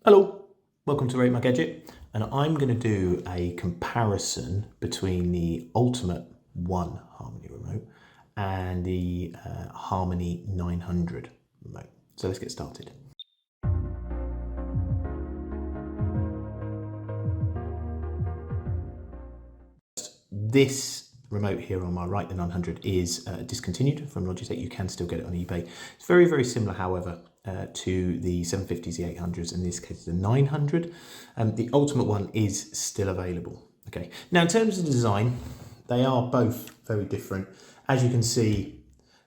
Hello, welcome to Rate My Gadget, and I'm going to do a comparison between the Ultimate One Harmony remote and the Harmony 900 remote. So let's get started. This remote here on my right, the 900, is discontinued from Logitech. You can still get it on eBay. It's very, very similar, however, to the 750s, the 800s, in this case the 900. The Ultimate One is still available. Okay. Now, in terms of the design, they are both very different. As you can see,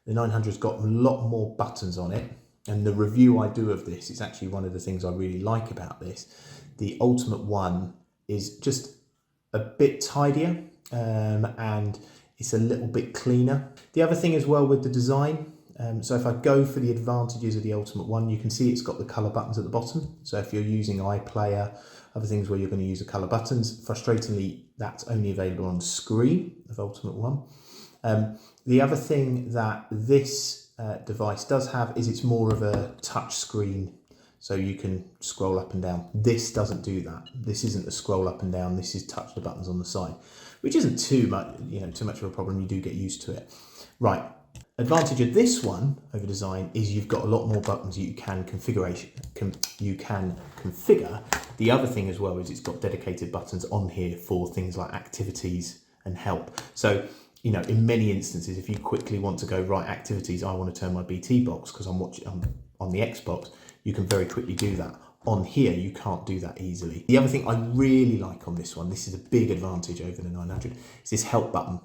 the 900's got a lot more buttons on it, and the review I do of this is actually one of the things I really like about this. The Ultimate One is just a bit tidier, and it's a little bit cleaner. The other thing as well with the design, so if I go for the advantages of the Ultimate One, you can see it's got the color buttons at the bottom. So if you're using iPlayer, other things where you're going to use the color buttons, frustratingly, that's only available on screen of Ultimate One. The other thing that this device does have is it's more of a touch screen, so you can scroll up and down. This doesn't do that. This isn't a scroll up and down. This is touch the buttons on the side, which isn't too much of a problem. You do get used to it. Right. Advantage of this one over design is you've got a lot more buttons you can configure. The other thing as well is it's got dedicated buttons on here for things like activities and help. So, in many instances, if you quickly want to go, right, activities, I want to turn my BT box because I'm on the Xbox, you can very quickly do that. On here, you can't do that easily. The other thing I really like on this one, this is a big advantage over the 900, is this help button.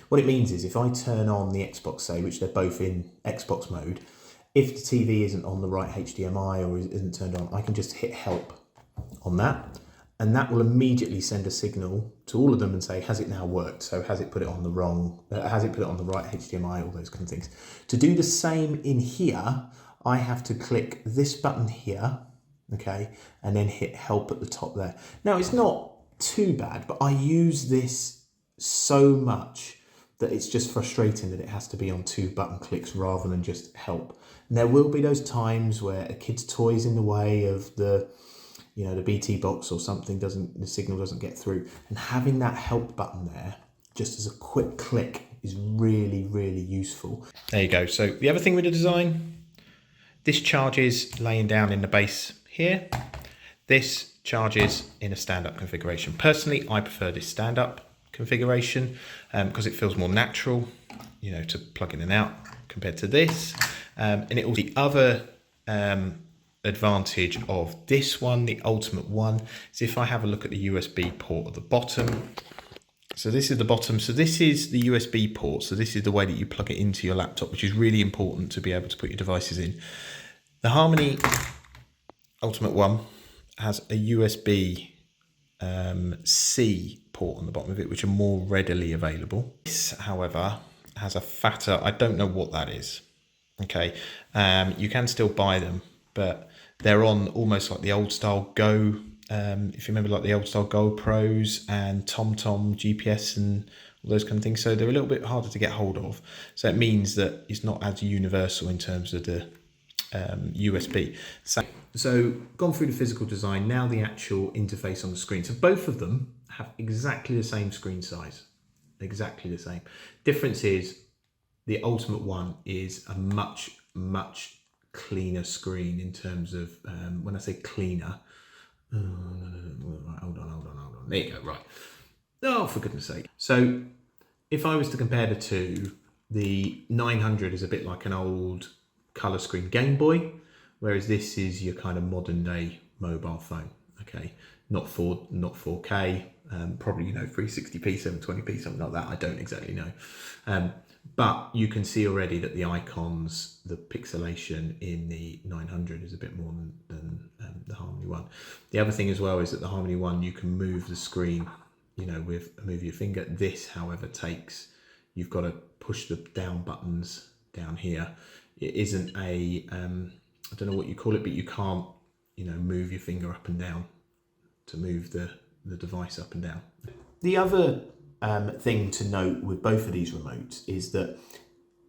What it means is if I turn on the Xbox, say, which they're both in Xbox mode, if the TV isn't on the right HDMI or isn't turned on, I can just hit help on that, and that will immediately send a signal to all of them and say, has it now worked? So has it put it on the right HDMI, all those kind of things. To do the same in here, I have to click this button here, okay, and then hit help at the top there. Now, it's not too bad, but I use this so much that it's just frustrating that it has to be on 2 button clicks rather than just help. And there will be those times where a kid's toy's in the way of the BT box or something, the signal doesn't get through. And having that help button there, just as a quick click, is really, really useful. There you go. So the other thing with the design, this charges laying down in the base here. This charges in a stand-up configuration. Personally, I prefer this stand-up configuration because it feels more natural, to plug in and out compared to this. And it also, the other advantage of this one, the Ultimate One, is if I have a look at the USB port at the bottom. So this is the bottom. So this is the USB port. So this is the way that you plug it into your laptop, which is really important to be able to put your devices in. The Harmony Ultimate One has a USB C port on the bottom of it, which are more readily available. This, however, has a fatter, I don't know what that is. Okay, you can still buy them, but they're on almost like the old style Go, if you remember, like the old style GoPros and TomTom GPS and all those kind of things. So they're a little bit harder to get hold of. So it means that it's not as universal in terms of the USB. So gone through the physical design, now the actual interface on the screen. So both of them have exactly the same screen size, exactly the same. Difference is the Ultimate One is a much, much cleaner screen in terms of, when I say cleaner, hold on, there you go, right. Oh, for goodness sake. So if I was to compare the two, the 900 is a bit like an old color screen Game Boy, whereas this is your kind of modern day mobile phone. Okay, not 4K, probably 360p, 720p, something like that. I don't exactly know, but you can see already that the icons, the pixelation in the 900 is a bit more than the Harmony One. The other thing as well is that the Harmony One, you can move the screen, move your finger. This, however, you've got to push the down buttons down here. It isn't a, I don't know what you call it, but you can't, move your finger up and down to move the device up and down. The other thing to note with both of these remotes is that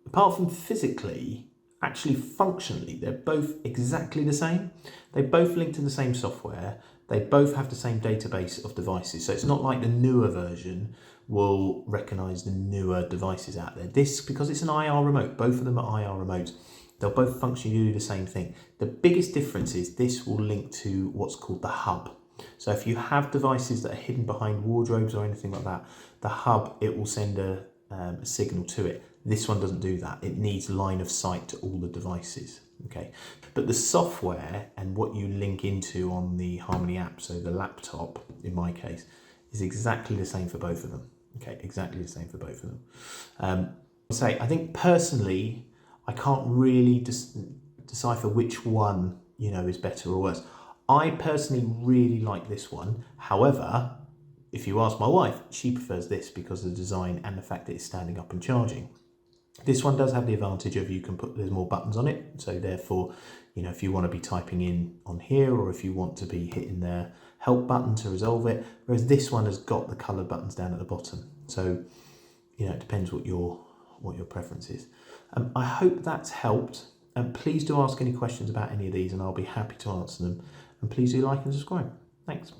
apart from physically actually functionally, they're both exactly the same. They both link to the same software. They both have the same database of devices. So it's not like the newer version will recognize the newer devices out there. This, because it's an IR remote, both of them are IR remotes, they'll both functionally do the same thing. The biggest difference is this will link to what's called the hub. So if you have devices that are hidden behind wardrobes or anything like that, the hub, it will send a signal to it. This one doesn't do that. It needs line of sight to all the devices. Okay, but the software and what you link into on the Harmony app, so the laptop in my case, is exactly the same for both of them. Okay, exactly the same for both of them. I think personally, I can't really decipher which one, is better or worse. I personally really like this one. However, if you ask my wife, she prefers this because of the design and the fact that it's standing up and charging. This one does have the advantage of there's more buttons on it. So therefore, if you want to be typing in on here, or if you want to be hitting the help button to resolve it, whereas this one has got the colored buttons down at the bottom. So, it depends what your preference is. I hope that's helped. And please do ask any questions about any of these and I'll be happy to answer them. And please do like and subscribe. Thanks.